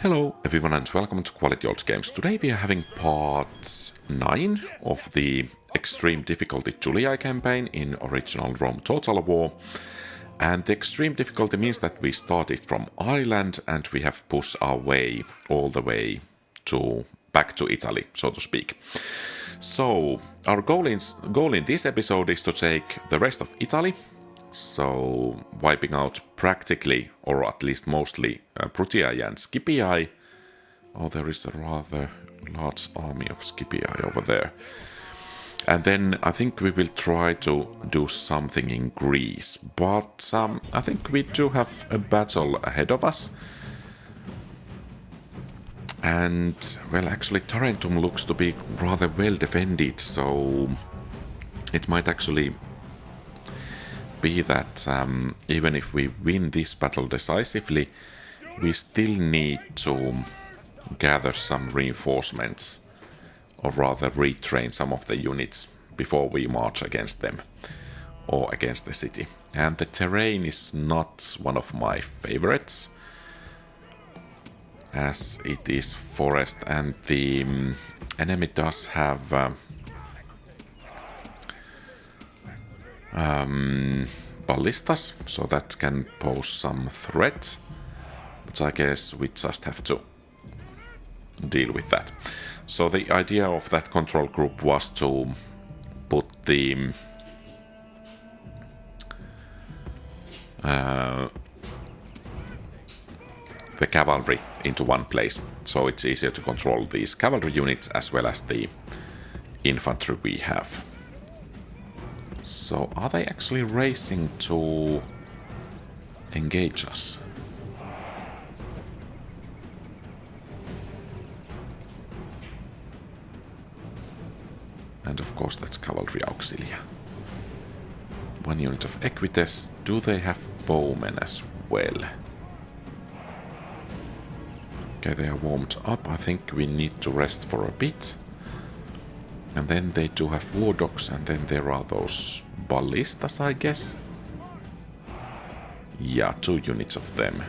Hello everyone and welcome to QualityOldGames. Today we are having part 9 of the extreme difficulty Julii campaign in original Rome TotalWar. And the extreme difficulty means that we started from Ireland and we have pushed our way all the way back to Italy, so to speak. So our goal in this episode is to take the rest of Italy. So, wiping out practically, or at least mostly, Brutii and Scipii. Oh, there is a rather large army of Scipii over there. And then I think we will try to do something in Greece. But I think we do have a battle ahead of us. And, well, actually Tarentum looks to be rather well defended, so it might actually be that even if we win this battle decisively, we still need to gather some reinforcements, or rather retrain some of the units before we march against them, or against the city. And the terrain is not one of my favorites, as it is forest, and the enemy does have ballistas, so that can pose some threat, but I guess we just have to deal with that. So the idea of that control group was to put the cavalry into one place, so it's easier to control these cavalry units as well as the infantry we have. So, are they actually racing to engage us? And of course that's cavalry auxilia. One unit of Equites. Do they have bowmen as well? Okay, they are warmed up. I think we need to rest for a bit. And then they do have war dogs, and then there are those ballistas, I guess. Yeah, 2 units of them.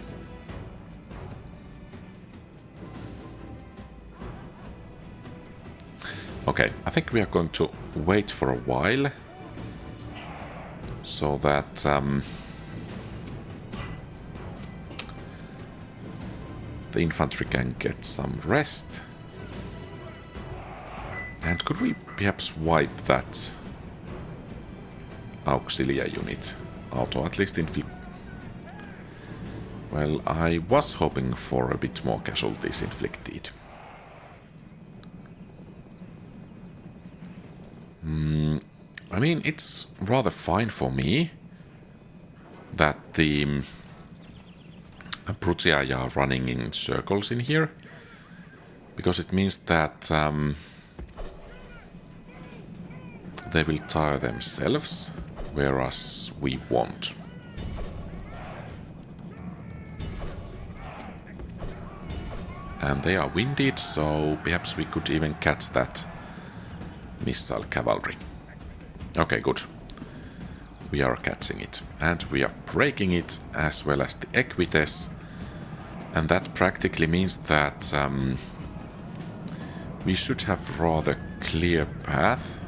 Okay, I think we are going to wait for a while, so that the infantry can get some rest. And could we perhaps wipe that auxilia unit out, or at least Well, I was hoping for a bit more casualties inflicted. I mean, it's rather fine for me that the Brutii are running in circles in here, because it means that they will tire themselves, whereas we won't. And they are winded, so perhaps we could even catch that missile cavalry. Okay, good. We are catching it. And we are breaking it, as well as the Equites. And that practically means that we should have rather clear path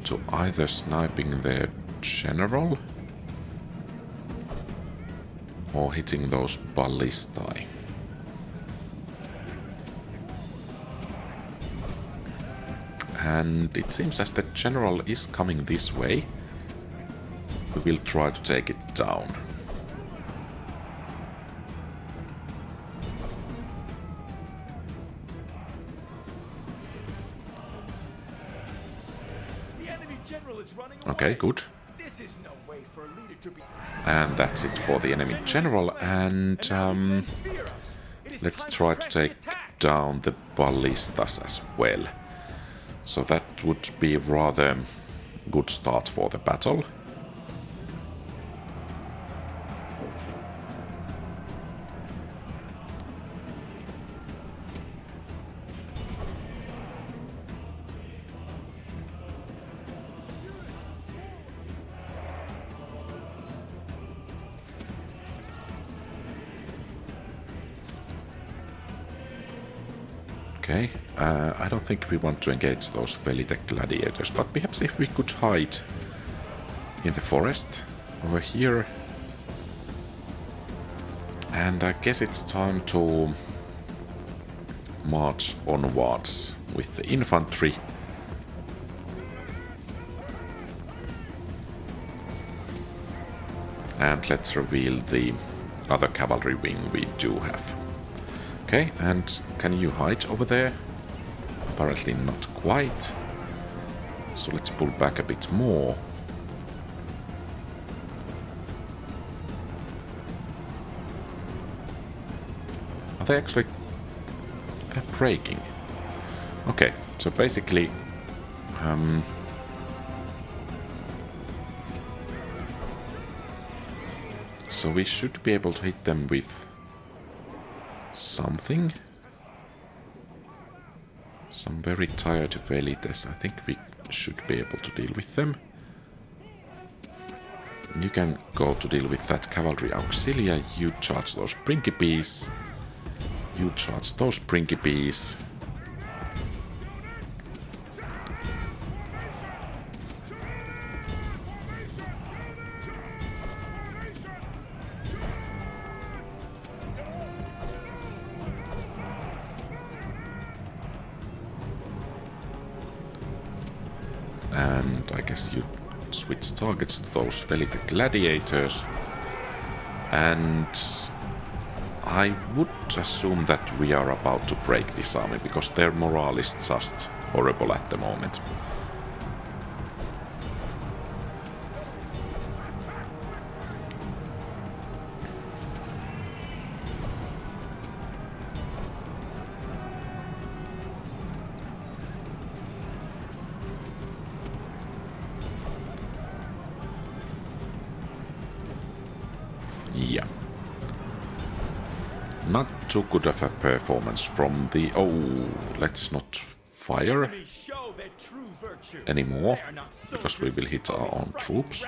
to either sniping their general or hitting those ballistae. And it seems as the general is coming this way. We will try to take it down. Okay, good. And that's it for the enemy general, and let's try to take down the ballistas as well. So that would be a rather good start for the battle. Okay, I don't think we want to engage those Velite gladiators, but perhaps if we could hide in the forest over here. And I guess it's time to march onwards with the infantry. And let's reveal the other cavalry wing we do have. Okay, and can you hide over there? Apparently not quite. So let's pull back a bit more. Are they actually... they're breaking. Okay, so basically... so we should be able to hit them with... something. Some very tired velites. I think we should be able to deal with them. You can go to deal with that cavalry auxilia. You charge those principes. You charge those principes. And I guess you switch targets to those Velite gladiators. And I would assume that we are about to break this army, because their morale is just horrible at the moment. Yeah. Not too good of a performance from the... oh, let's not fire anymore, because we will hit our own troops.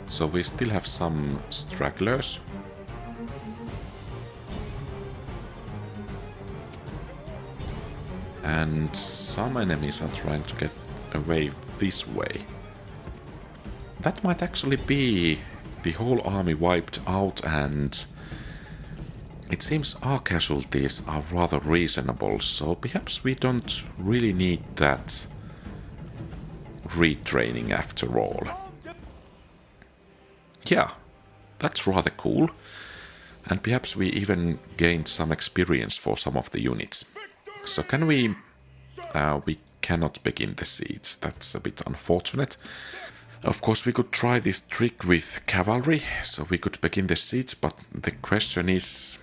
So we still have some stragglers. And some enemies are trying to get away this way. That might actually be the whole army wiped out, and it seems our casualties are rather reasonable, so perhaps we don't really need that retraining after all. Yeah, that's rather cool. And perhaps we even gained some experience for some of the units. So can we... we cannot begin the siege. That's a bit unfortunate. Of course, we could try this trick with cavalry, so we could begin the siege, but the question is...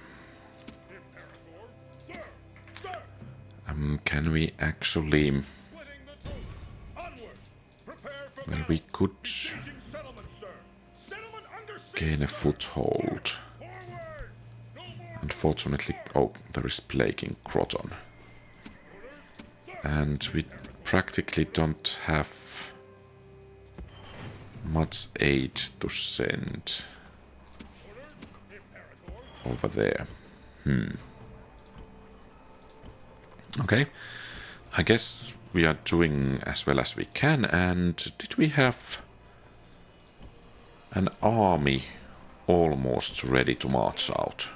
can we actually... well, we could gain a foothold. Unfortunately... oh, there is plague in Croton. And we practically don't have much aid to send over there. Okay, I guess we are doing as well as we can. And did we have an army almost ready to march out?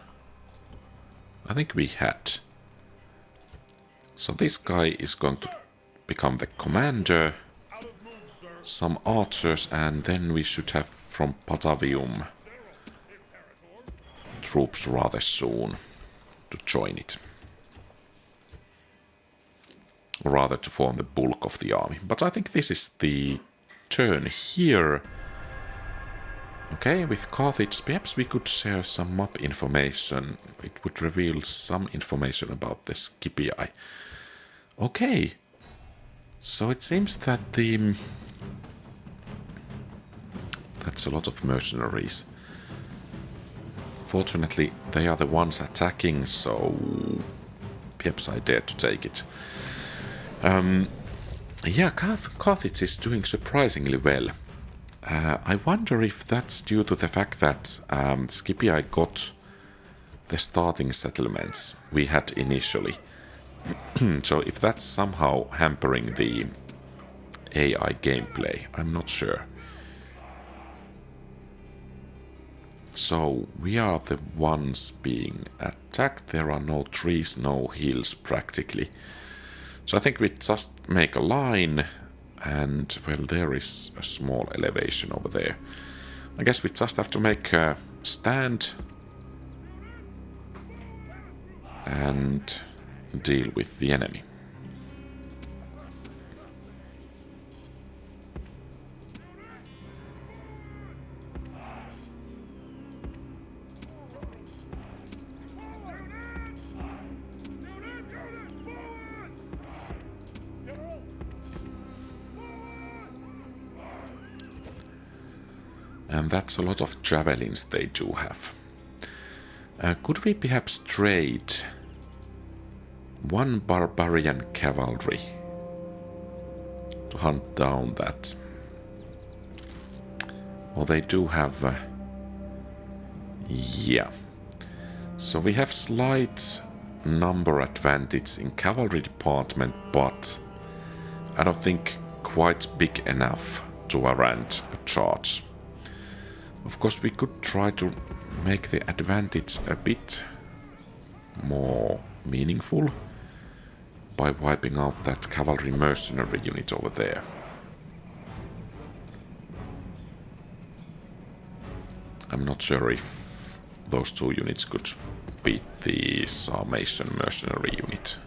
I think we had. So this guy is going to become the commander, some archers, and then we should have from Patavium troops rather soon to join it. Or rather to form the bulk of the army. But I think this is the turn here. Okay, with Carthage, perhaps we could share some map information. It would reveal some information about the Scipii. Okay, so it seems that the... that's a lot of mercenaries. Fortunately, they are the ones attacking, so perhaps I dare to take it. Yeah, Carthage is doing surprisingly well. I wonder if that's due to the fact that Scipii got the starting settlements we had initially. So if that's somehow hampering the AI gameplay, I'm not sure. So we are the ones being attacked. There are no trees, no hills practically. So I think we just make a line, and well, there is a small elevation over there. I guess we just have to make a stand and deal with the enemy. And that's a lot of javelins they do have. Could we perhaps trade one barbarian cavalry to hunt down that? Well, they do have... yeah. So we have slight number advantage in cavalry department, but I don't think quite big enough to warrant a charge. Of course, we could try to make the advantage a bit more meaningful by wiping out that cavalry mercenary unit over there. I'm not sure if those two units could beat the Sarmatian mercenary unit.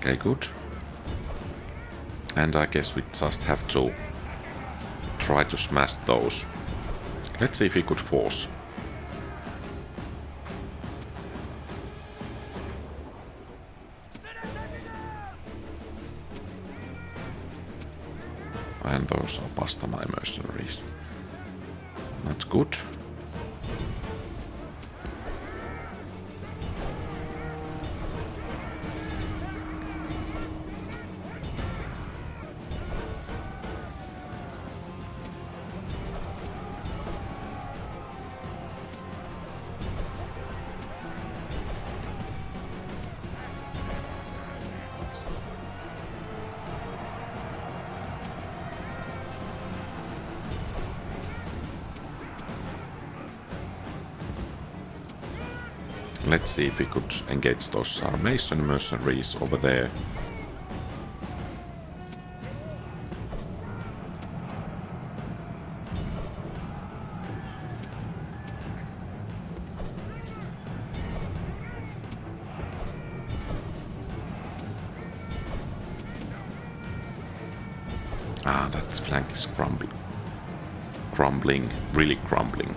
Okay, good. And I guess we just have to try to smash those. Let's see if we could force. And those are Hastati mercenaries. Not good. Let's see if we could engage those Sarmatian mercenaries over there. Ah, that flank is crumbling. Crumbling, really crumbling.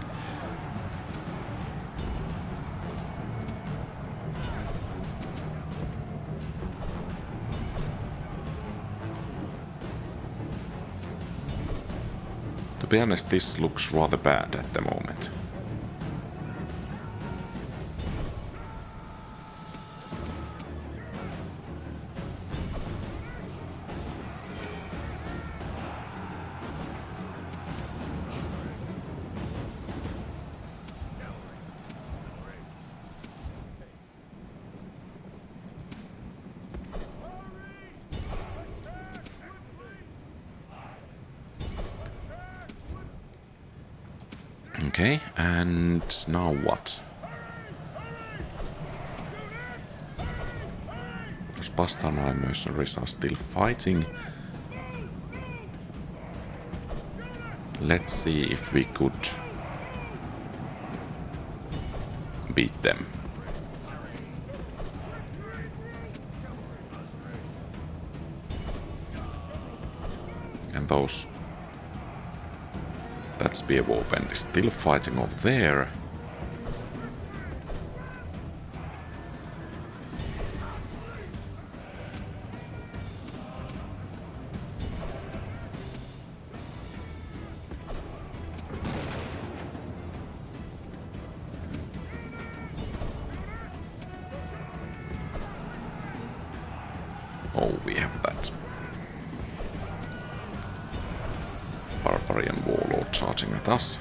To be honest, this looks rather bad at the moment. Okay, and now what? Those Hastati mercenaries are still fighting. Let's see if we could beat them. Can those... That spear warband is still fighting over there. Oh, we have that Barbarian warlord charging at us.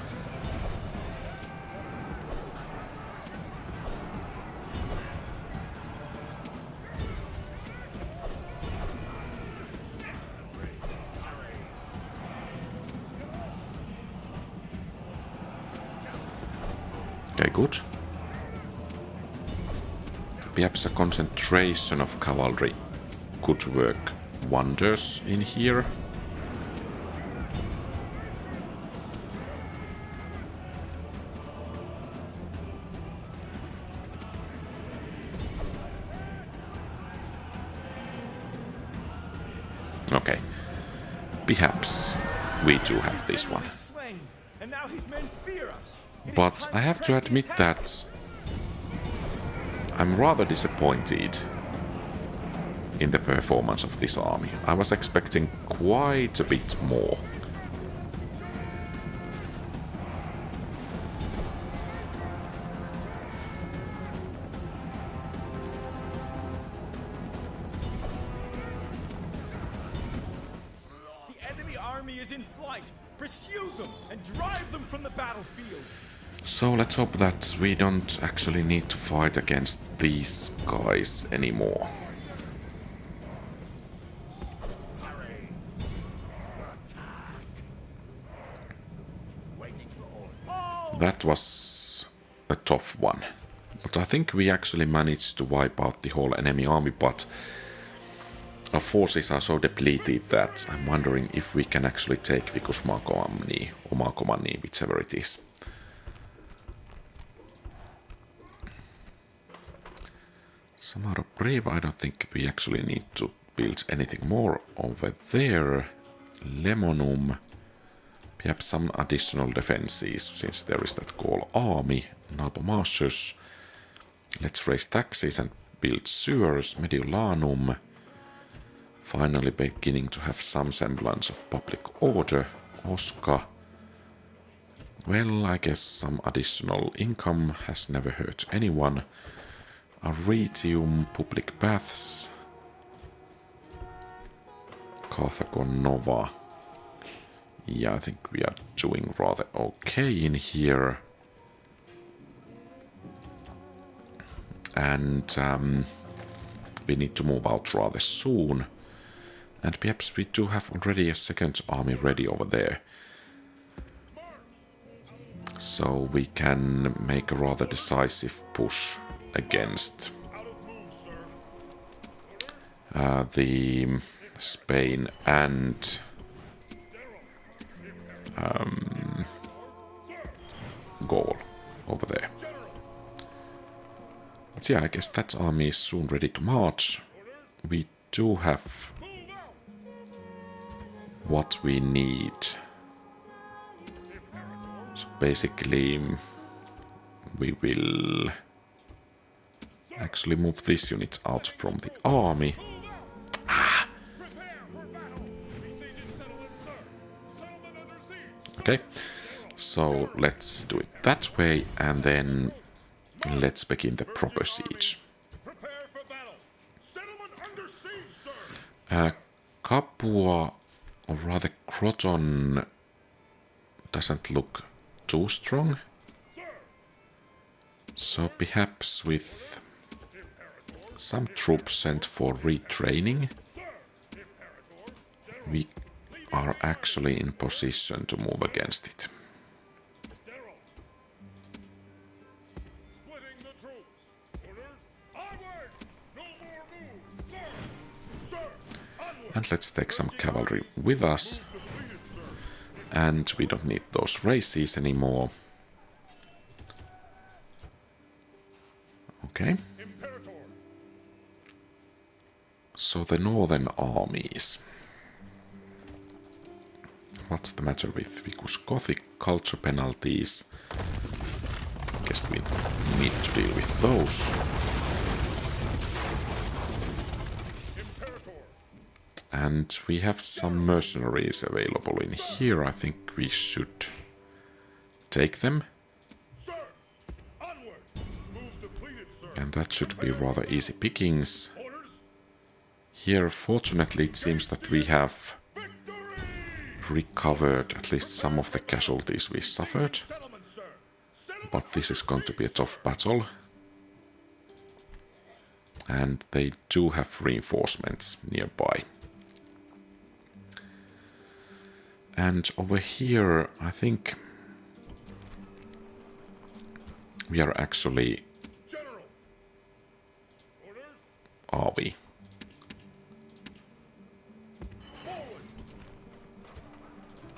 Okay, good. Perhaps a concentration of cavalry could work wonders in here. Okay. Perhaps we do have this one. But I have to admit that I'm rather disappointed in the performance of this army. I was expecting quite a bit more. The enemy army is in flight. Pursue them and drive them from the battlefield. So let's hope that we don't actually need to fight against these guys anymore. That was a tough one. But I think we actually managed to wipe out the whole enemy army, but our forces are so depleted that I'm wondering if we can actually take Vicus Marcomannii or Marcomannii, whichever it is. Samara Brave, I don't think we actually need to build anything more over there. Lemonum. Perhaps some additional defenses, since there is that Gaul army. Nabomacius. Let's raise taxes and build sewers. Mediolanum. Finally beginning to have some semblance of public order. Osca. Well, I guess some additional income has never hurt anyone. Arretium, public baths. Carthago Nova. Yeah, I think we are doing rather okay in here. And we need to move out rather soon. And perhaps we do have already a second army ready over there. So we can make a rather decisive push against the Spain and Gaul over there. But yeah, I guess that army is soon ready to march. We do have what we need. So basically, we will actually move this unit out from the army. Okay, so let's do it that way, and then let's begin the proper siege. Capua, or rather Croton, doesn't look too strong. So perhaps with some troops sent for retraining, we are actually in position to move against it. And let's take some cavalry with us. And we don't need those races anymore. Okay. So the northern armies. what's the matter with Vicus? Gothic culture penalties. Guess we need to deal with those. And we have some mercenaries available in here. I think we should take them. And that should be rather easy pickings. Here, fortunately, it seems that we have recovered at least some of the casualties we suffered. But this is going to be a tough battle. And they do have reinforcements nearby. And over here, I think we are actually... Are we?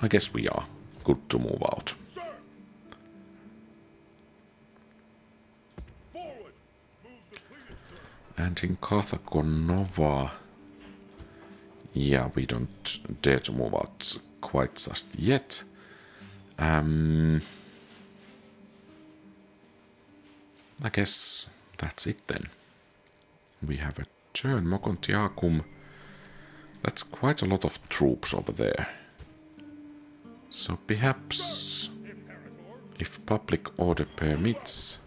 I guess we are. Good to move out. And in Carthago Nova... Yeah, we don't dare to move out quite just yet. I guess that's it then. We have a turn, Mogontiacum. That's quite a lot of troops over there. So perhaps, if public order permits,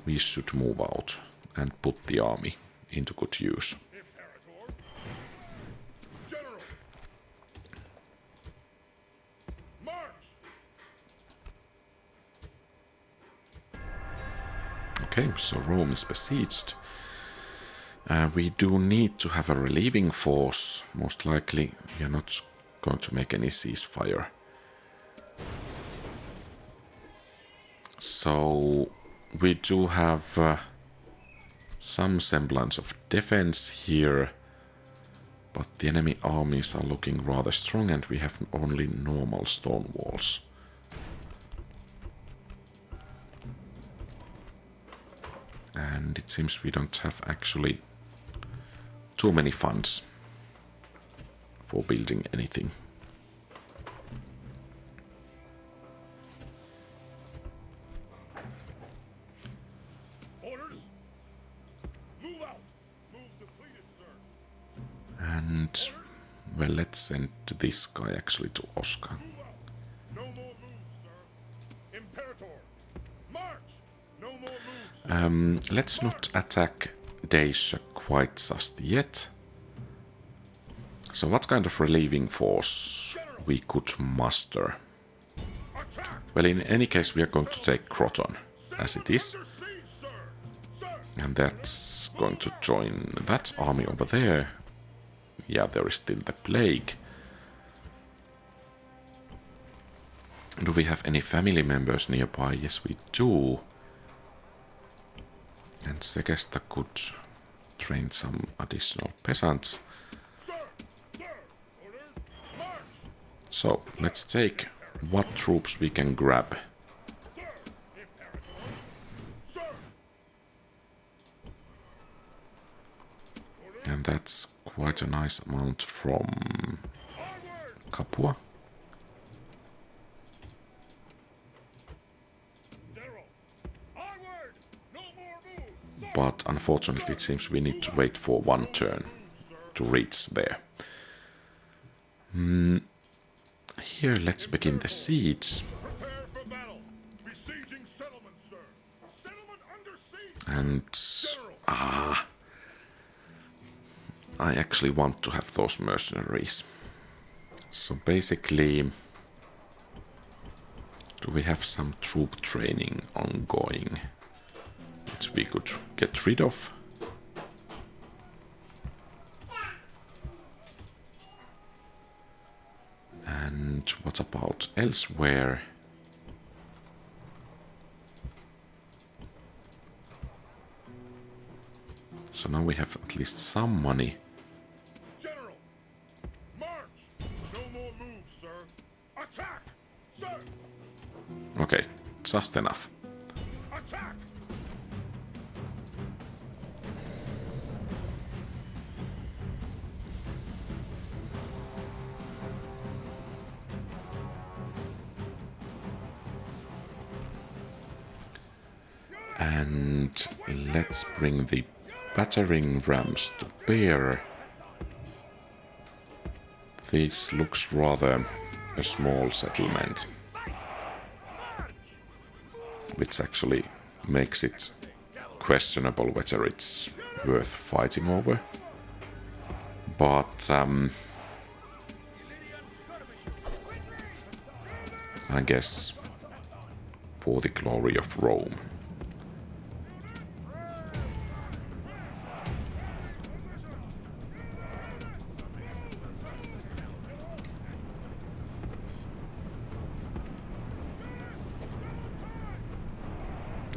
we should move out and put the army into good use. Okay, so Rome is besieged. We do need to have a relieving force. Most likely we are not going to make any ceasefire. So we do have some semblance of defense here, but the enemy armies are looking rather strong and we have only normal stone walls. And it seems we don't have actually too many funds for building anything. Orders. Move out. Move depleted, sir. And well, let's send this guy actually to Oscar. No more moves, sir. Imperator. March. No more moves. Let's not attack Dacia quite just yet. So what kind of relieving force we could muster? Well, in any case, we are going to take Croton as it is. And that's going to join that army over there. Yeah, there is still the plague. Do we have any family members nearby? Yes, we do. And Segesta could train some additional peasants. So, let's take what troops we can grab. And that's quite a nice amount from Capua. But unfortunately it seems we need to wait for one turn to reach there. Here let's begin the siege. And I actually want to have those mercenaries. So basically, do we have some troop training ongoing which we could get rid of? And what about elsewhere? So now we have at least some money. General, march! No more moves, sir. Attack, sir. Okay, just enough. Attack! And let's bring the battering rams to bear. This looks rather a small settlement, which actually makes it questionable whether it's worth fighting over. But I guess for the glory of Rome.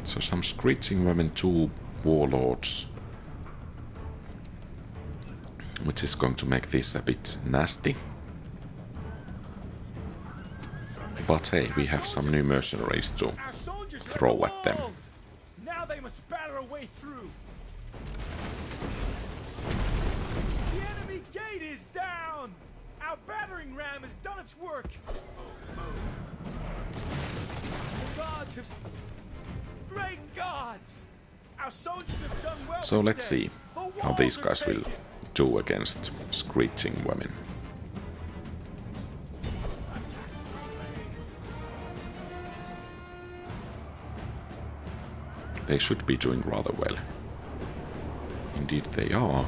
So some screeching women, 2 warlords, which is going to make this a bit nasty. But hey, we have some new mercenaries to throw at them. Now they must batter a way through. The enemy gate is down. Our battering ram has done its work. The gods have... Great gods! Our soldiers have done well. So let's see how these guys will do against screeching women. They should be doing rather well. Indeed they are.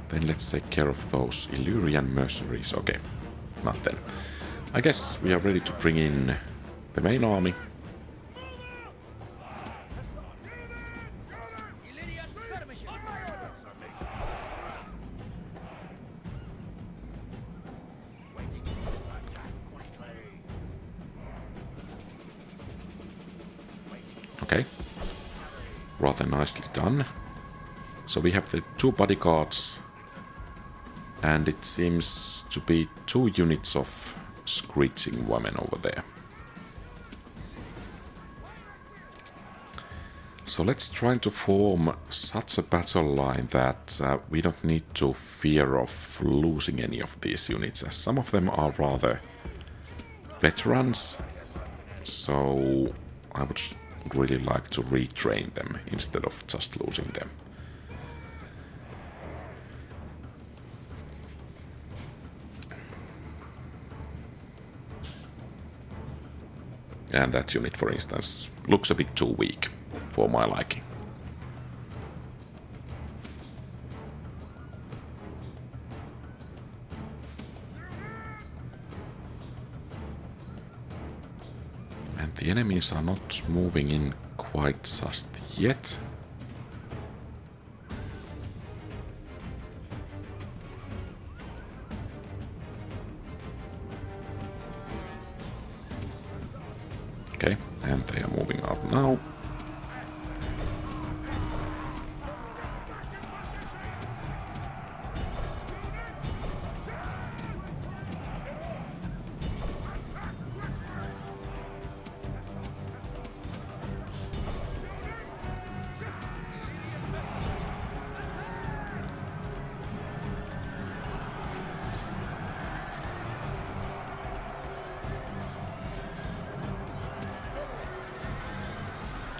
Then let's take care of those Illyrian mercenaries. Okay, not then. I guess we are ready to bring in the main army. Okay, rather nicely done. So we have the 2 bodyguards, and it seems to be 2 units of screeching women over there. So let's try to form such a battle line that we don't need to fear of losing any of these units, as some of them are rather veterans. So I would really like to retrain them instead of just losing them. And that unit, for instance, looks a bit too weak for my liking. And the enemies are not moving in quite just yet. Okay, and they are moving out now.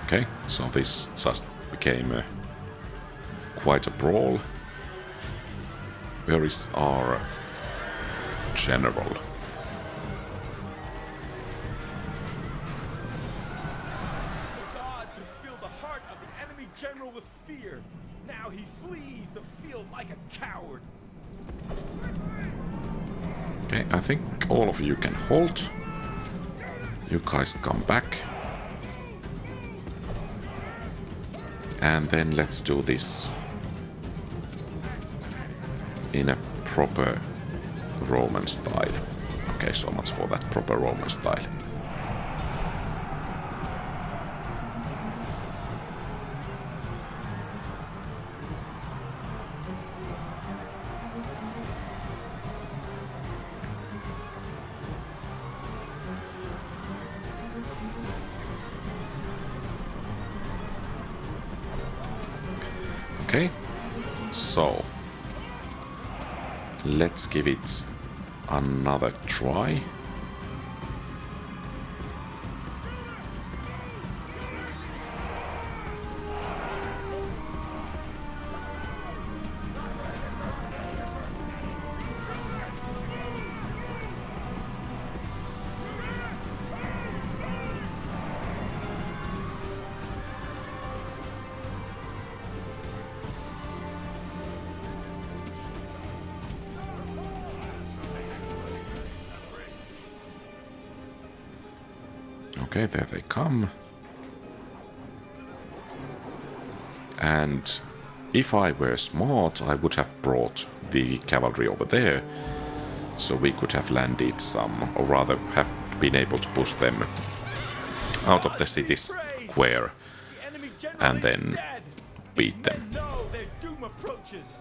Okay, so this just became quite a brawl. Where is our general? The gods have filled the heart of the enemy general with fear. Now he flees the field like a coward. Okay, I think all of you can hold. You guys come back. And then let's do this in a proper Roman style. Okay, so much for that proper Roman style. Okay, so let's give it another try. Okay, there they come. And if I were smart, I would have brought the cavalry over there, so we could have landed some, or rather have been able to push them out of the city square The enemy general and is then dead. beat them. Men know their doom approaches.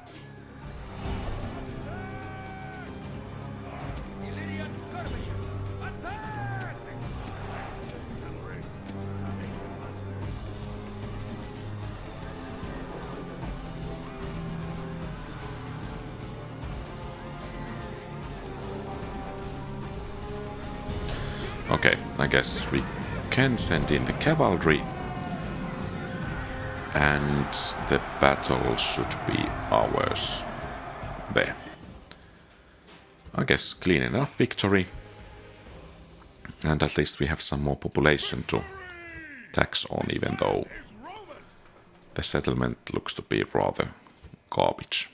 Okay, I guess we can send in the cavalry. And the battle should be ours. There. I guess clean enough victory. And at least we have some more population to tax on, even though the settlement looks to be rather garbage.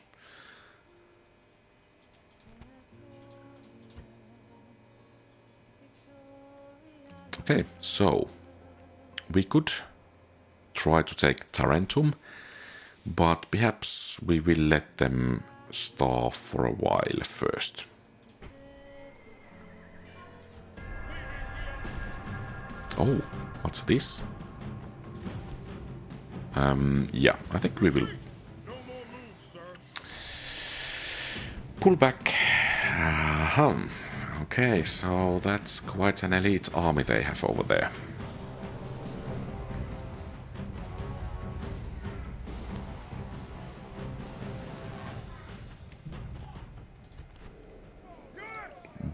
Okay, so we could try to take Tarentum, but perhaps we will let them starve for a while first. Oh, what's this? Yeah, I think we will pull back. Okay, so that's quite an elite army they have over there.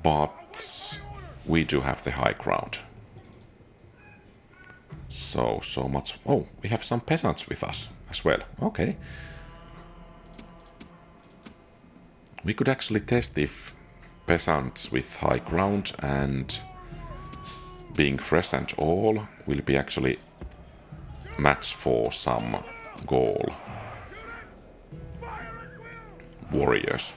But we do have the high ground. So much. Oh, we have some peasants with us as well. Okay. We could actually test if peasants with high ground and being fresh and all will be actually match for some Gaul warriors.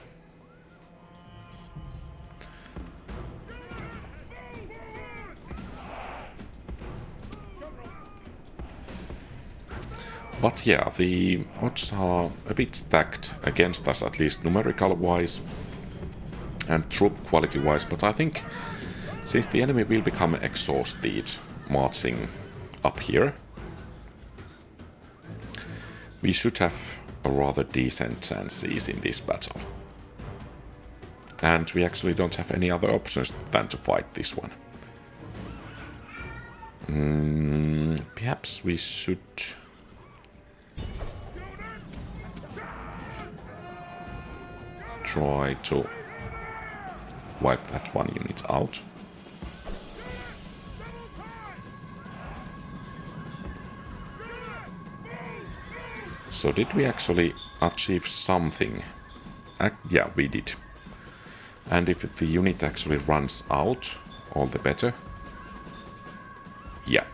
But yeah, the odds are a bit stacked against us, at least numerical wise and troop quality wise, but I think since the enemy will become exhausted marching up here, we should have a rather decent chances in this battle. And we actually don't have any other options than to fight this one. Perhaps we should try to wipe that one unit out. So did we actually achieve something? Yeah, we did. And if the unit actually runs out, all the better. Yeah.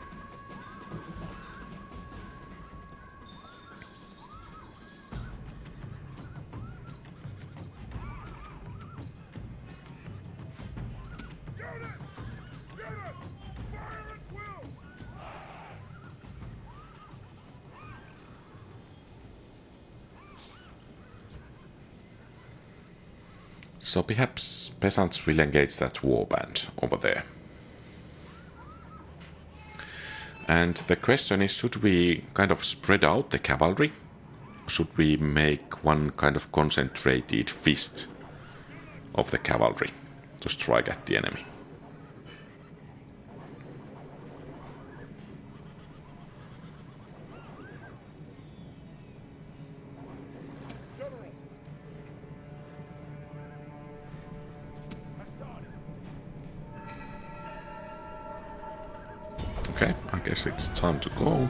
So perhaps peasants will engage that warband over there. And the question is, should we kind of spread out the cavalry? Should we make one kind of concentrated fist of the cavalry to strike at the enemy? Okay, I guess it's time to go.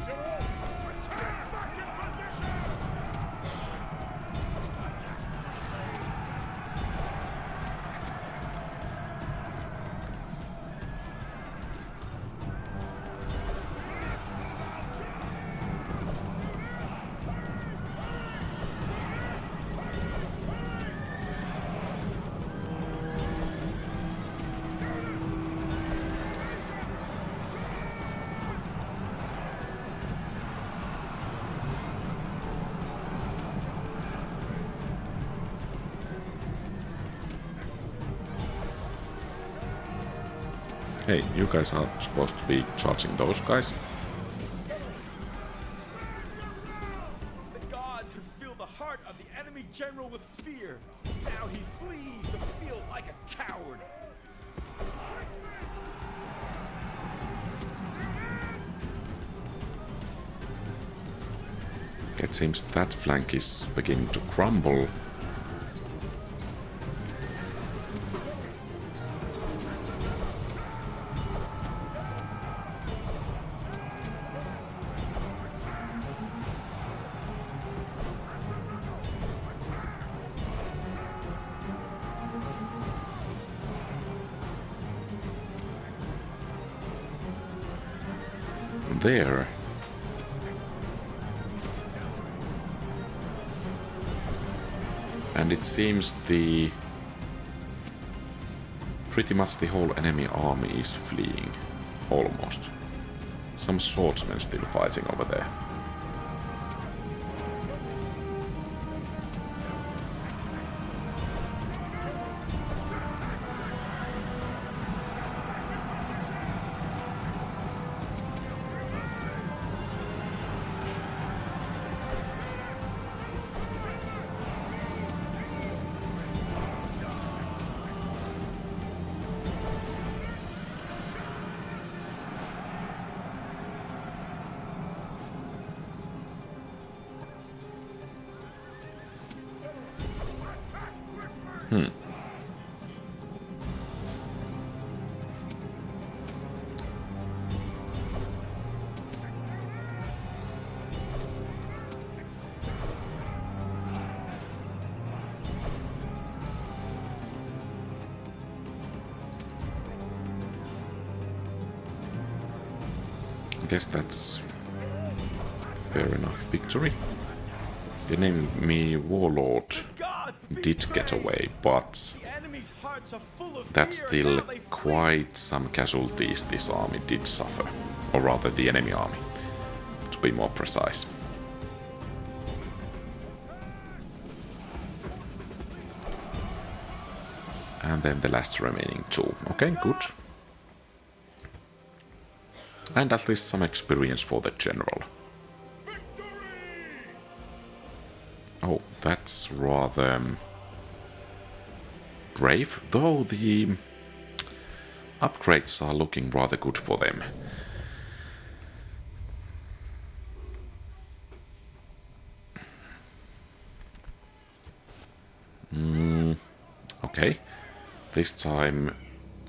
Hey, you guys are supposed to be charging those guys. The gods who fill the heart of the enemy general with fear. Now he flees the field like a coward. It seems that flank is beginning to crumble. There. And it seems pretty much the whole enemy army is fleeing. Almost. Some swordsmen still fighting over there. I guess that's fair enough victory. The enemy warlord did get away, but that's still quite some casualties this army did suffer. Or rather, the enemy army, to be more precise. And then the last remaining two. Okay, good. And at least some experience for the general. Oh, that's rather brave, though the upgrades are looking rather good for them. Okay, this time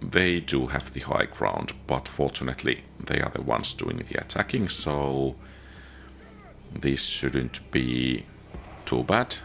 they do have the high ground, but fortunately they are the ones doing the attacking, so this shouldn't be too bad.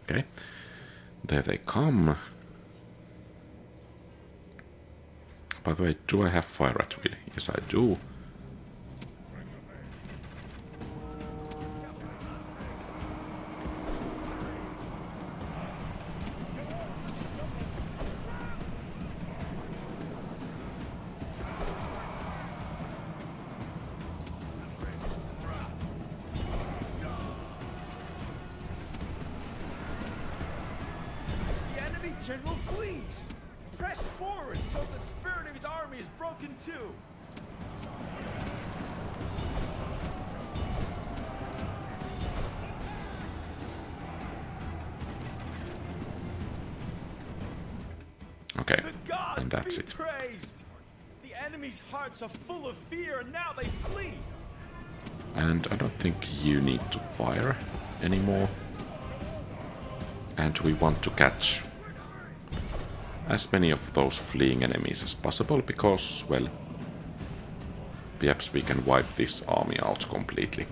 Okay, there they come. By the way, do I have fire at will? Yes, I do. General flees! Press forward so the spirit of his army is broken too! Okay, and that's it. Praised. The enemy's hearts are full of fear and now they flee! And I don't think you need to fire anymore. And we want to catch as many of those fleeing enemies as possible, because, well, perhaps we can wipe this army out completely.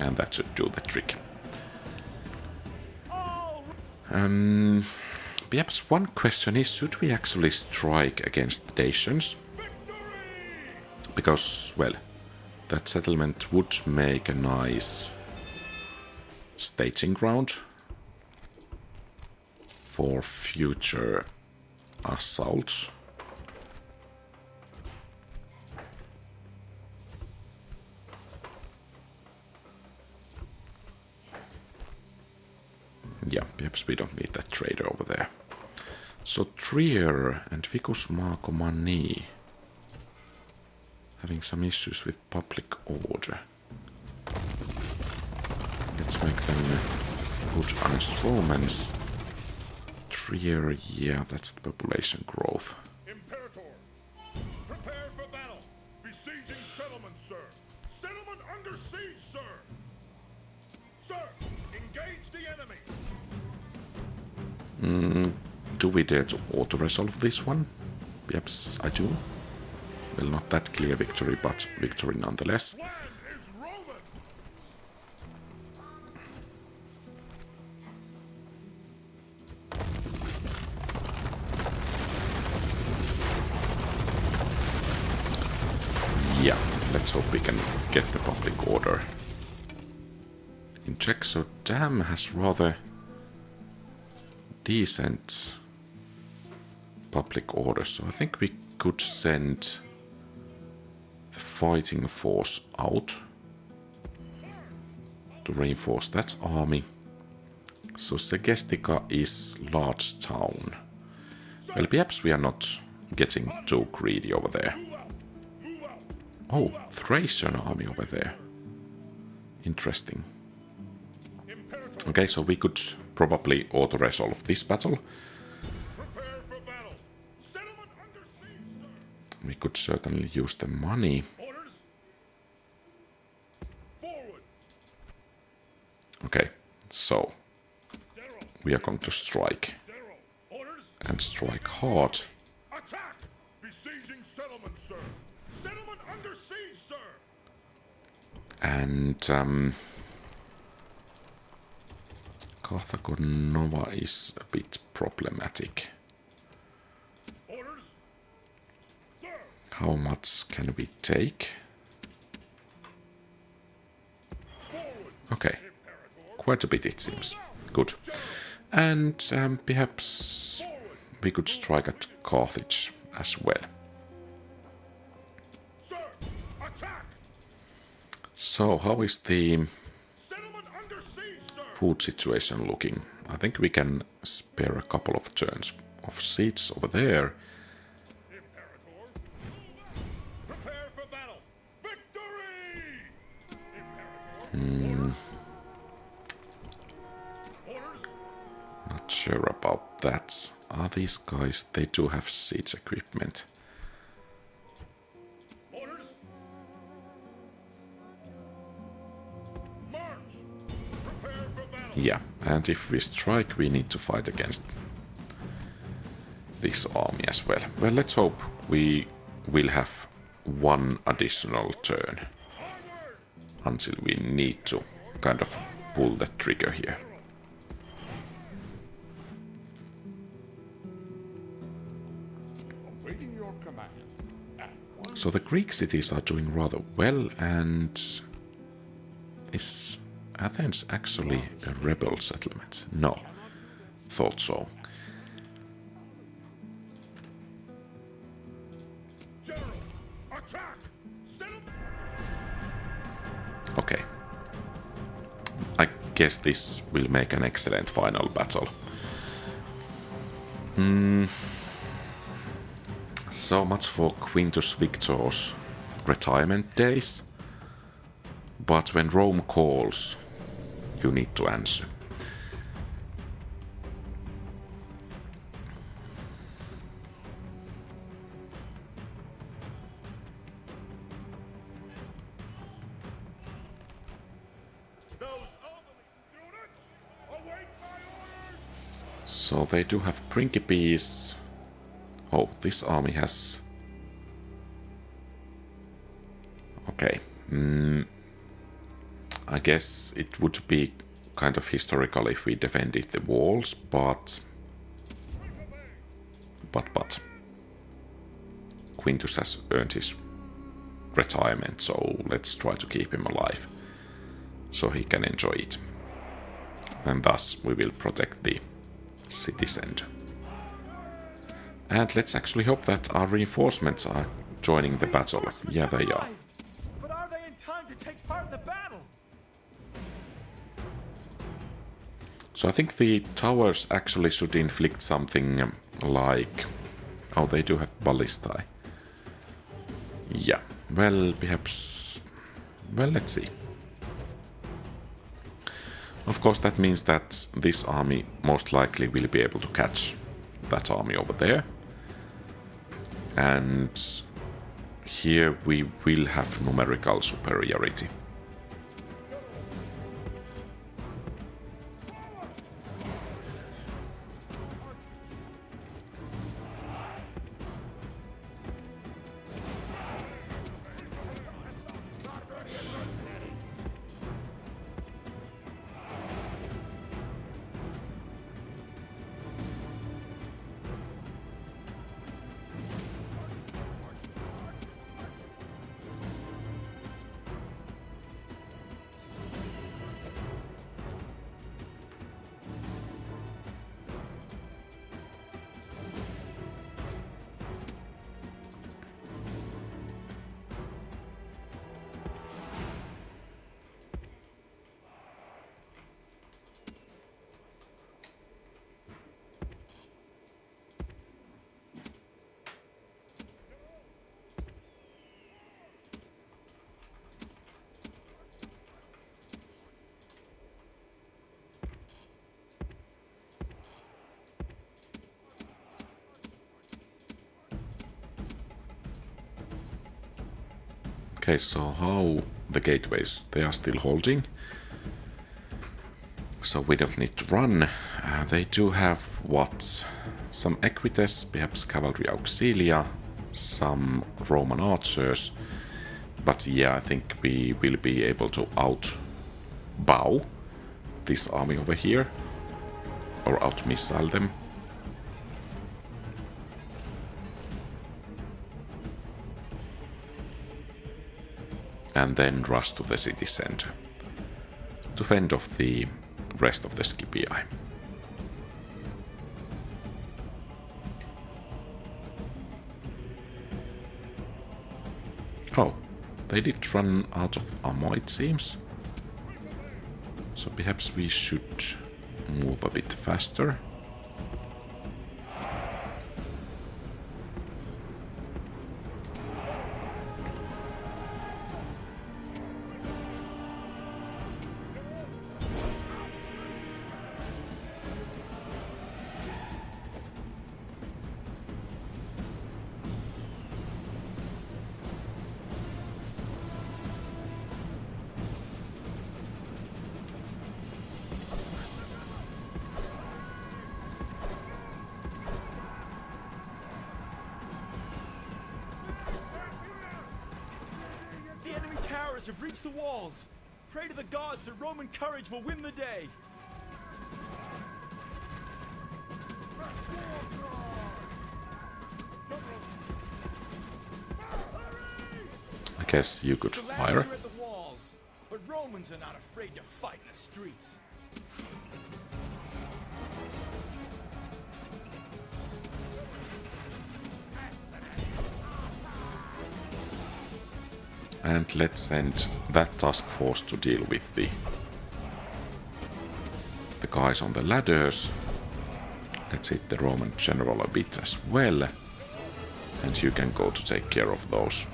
And that should do the trick. Perhaps one question is, should we actually strike against the nations? Because, well, that settlement would make a nice staging ground for future assaults. Yeah, perhaps we don't need that trader over there. So Trier and Vicus Marcomannii having some issues with public order. Let's make them good, honest Romans. Trier, yeah, that's the population growth. Imperator, prepare for battle. Besieging settlement, sir. Settlement under siege, sir. Sir, engage the enemy. Do we dare to auto-resolve this one? Perhaps I do. Well, not that clear victory, but victory nonetheless. Land is Roman. Yeah, let's hope we can get the public order in check. So Dam has rather decent public order, so I think we could send the fighting force out to reinforce that army. So Segestica is large town. Well, perhaps we are not getting too greedy over there. Oh, Thracian army over there. Interesting. Okay, so we could probably auto-resolve this battle. Prepare for battle. Settlement under siege, sir. We could certainly use the money. Orders. Forward. Okay, so General. we are going to strike. General. Orders. And strike hard. Attack. Besieging settlement, sir. Settlement under siege, sir. And Carthago Nova is a bit problematic. Orders. Sir. How much can we take? Forward. Okay, Imperator. quite a bit it seems. Good. And perhaps we could strike at Carthage as well. Sir. Attack. So how is the Settlement under siege, sir. food situation looking? I think we can spare a couple of turns of siege over there. Imperator. Prepare for battle. Victory. Imperator. Orders. Not sure about that. Are these guys? They do have siege equipment. Orders. March. Prepare for battle. Yeah, and if we strike, we need to fight against this army as well. Well, let's hope we will have one additional turn Onward. until we need to kind of pull the trigger here. Awaiting your command. At once. So the Greek cities are doing rather well, and is Athens actually a rebel settlement? No, thought so. General. Attack. Settlement. Okay. I guess this will make an excellent final battle. So much for Quintus Victor's retirement days. But when Rome calls, you need to answer. Those elderly units. Await my orders. So they do have Principes Oh, this army has... Okay. I guess it would be kind of historical if we defended the walls, but... Quintus has earned his retirement, so let's try to keep him alive, so he can enjoy it. And thus we will protect the city center. And let's actually hope that our reinforcements are joining the battle. Yeah, they are. But are they in time to take part in the battle? So I think the towers actually should inflict something like... Oh, they do have ballistae. Yeah, well, perhaps... Well, let's see. Of course, that means that this army most likely will be able to catch that army over there. And here we will have numerical superiority. Okay, so how the gateways, they are still holding. So we don't need to run. They do have what? Some Equites, perhaps cavalry auxilia, some Roman archers. But yeah, I think we will be able to outbow this army over here. Or outmissile them. And then rush to the city center to fend off the rest of the Scipii. Oh, they did run out of ammo, it seems. So perhaps we should move a bit faster. Have reached the walls. Pray to the gods that Roman courage will win the day. I guess you could fire. At the walls, but Romans are not afraid to fight in the streets. And let's send that task force to deal with the guys on the ladders. Let's hit the Roman general a bit as well. And you can go to take care of those.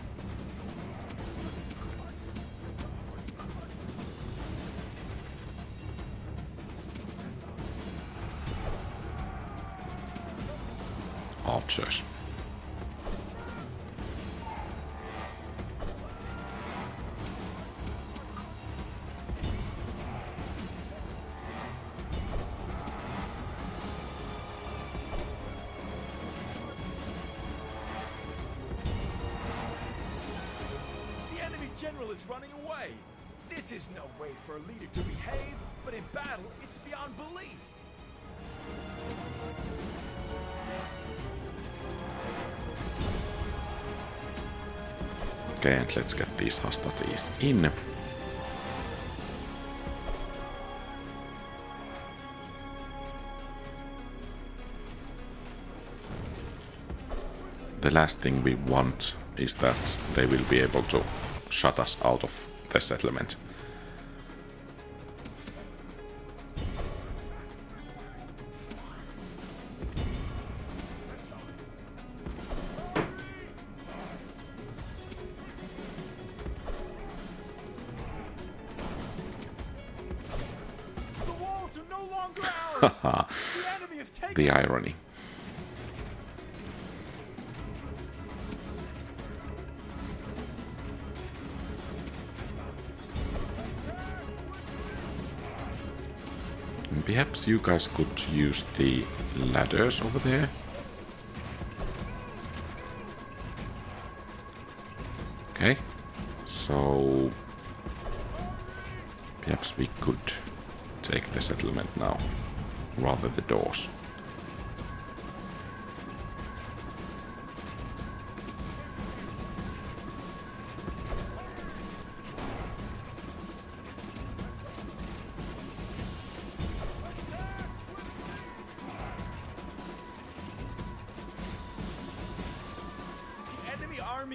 Archers. general is running away. This is no way for a leader to behave, but in battle, it's beyond belief. Okay, and let's get these Hastatis in. The last thing we want is that they will be able to shut us out of the settlement. The walls are no longer ours. The enemy have taken The irony. Perhaps you guys could use the ladders over there. Okay, so perhaps we could take the settlement now, rather the doors.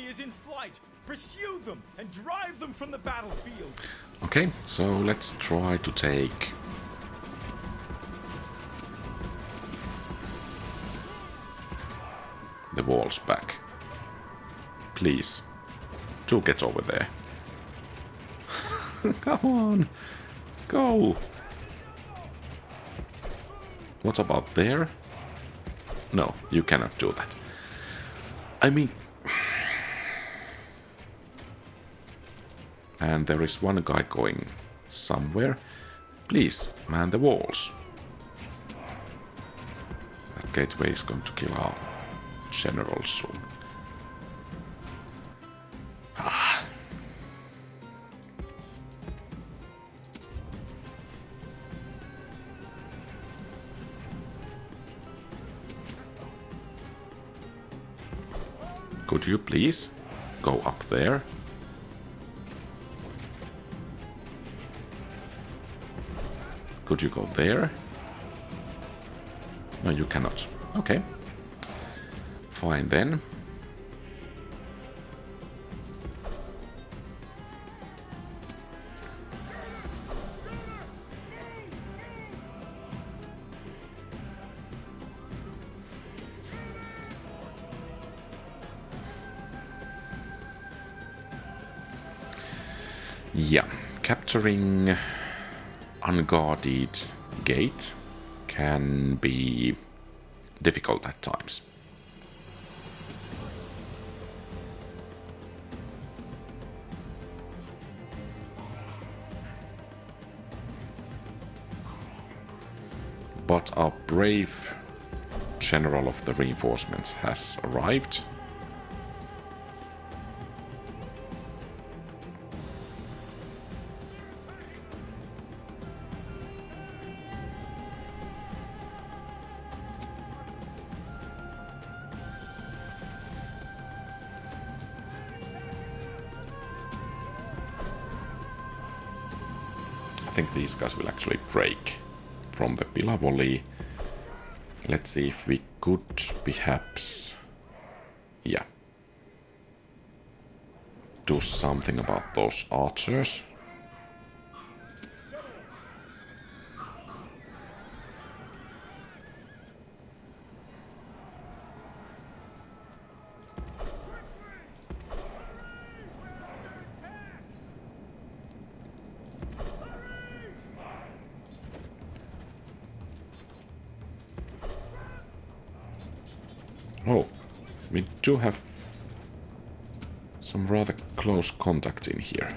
is in flight. Pursue them and drive them from the battlefield. Okay, so let's try to take the walls back. Please, do get over there. Come on, go. What about there? No, you cannot do that. I mean... And there is one guy going somewhere. Please, man the walls. That gateway is going to kill our general soon. Ah. Could you please go up there? Could you go there? No, you cannot. Okay. Fine then. Yeah, capturing unguarded gate can be difficult at times. But our brave general of the reinforcements has arrived. I think these guys will actually break from the pillar volley. Let's see if we could perhaps, yeah, do something about those archers. Oh, we do have some rather close contacts in here.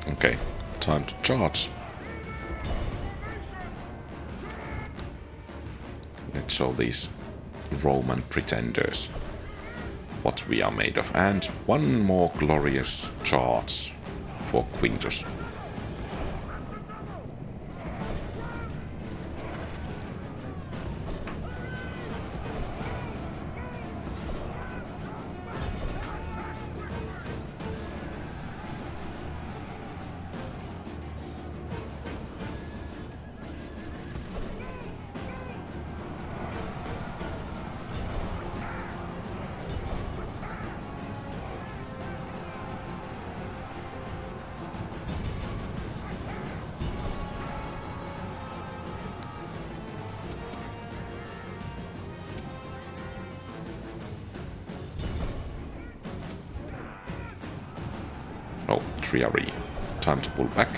Okay, time to charge. Let's show these Roman pretenders what we are made of. And one more glorious charge for Quintus. Oh, treasury. Time to pull back.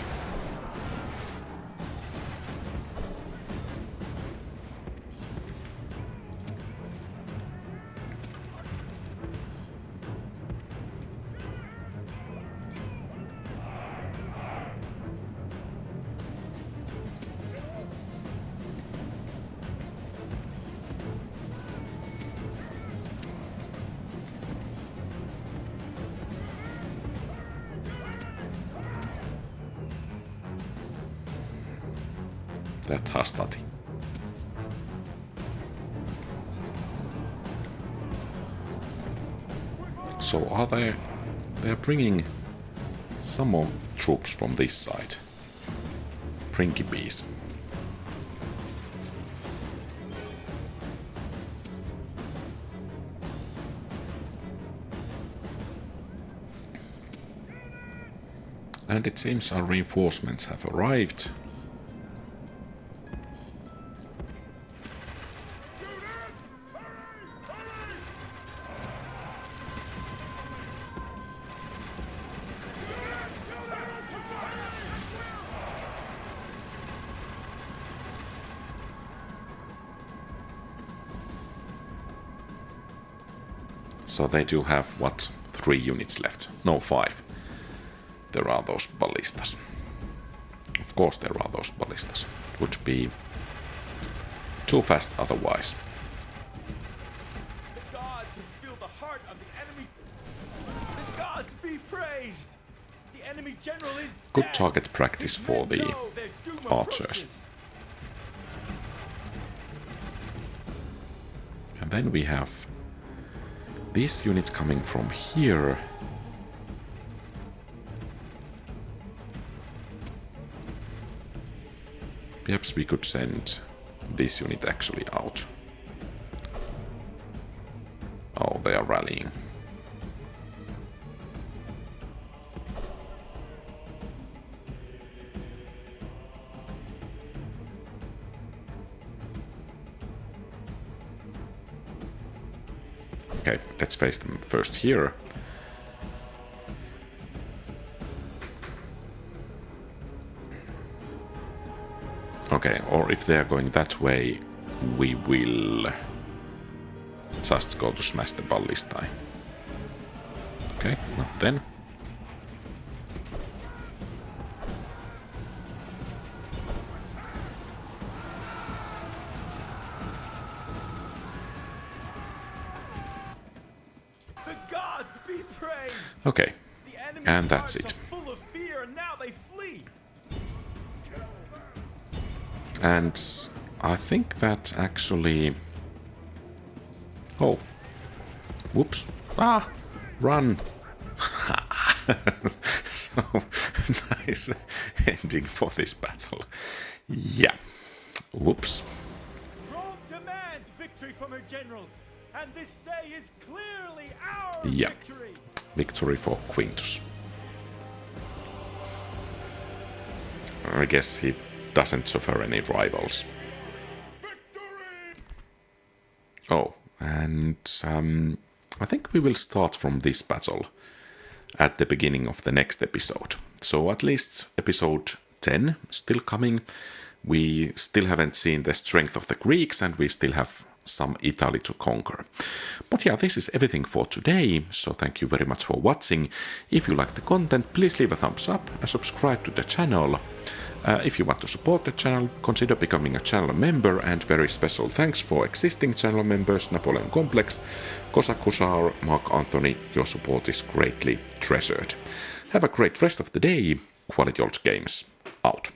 That Hastati. So are they're bringing some more troops from this side. Principes. And it seems our reinforcements have arrived. So they do have, what, 3 units left? No, 5. There are those ballistas. Of course there are those ballistas. It would be too fast otherwise. The gods who feel the heart of the enemy. The gods be praised. The enemy general is Good dead. target practice His for men the know their doom archers. approaches. And then we have this unit coming from here. Perhaps we could send this unit actually out. Oh, they are rallying. Okay, let's face them first here. Okay, or if they are going that way, we will just go to smash the ballistae. Okay, not then. The gods be praised. Okay, The enemy's and that's hearts it. are full of fear, and now they flee. And I think that actually... Oh. Whoops. Ah! Run! So, nice ending for this battle. Yeah. Whoops. Rome demands victory from her generals, and this day is clearly our Yeah. victory. Victory for Quintus. I guess he doesn't suffer any rivals. Oh, and I think we will start from this battle at the beginning of the next episode. So at least episode 10 still coming. We still haven't seen the strength of the Greeks, and we still have some Italy to conquer. But yeah, this is everything for today, so thank you very much for watching. If you like the content, please leave a thumbs up and subscribe to the channel. If you want to support the channel, consider becoming a channel member, and very special thanks for existing channel members Napoleon Complex, Cossack Hussar, Mark Anthony. Your support is greatly treasured. Have a great rest of the day. QualityOldGames out.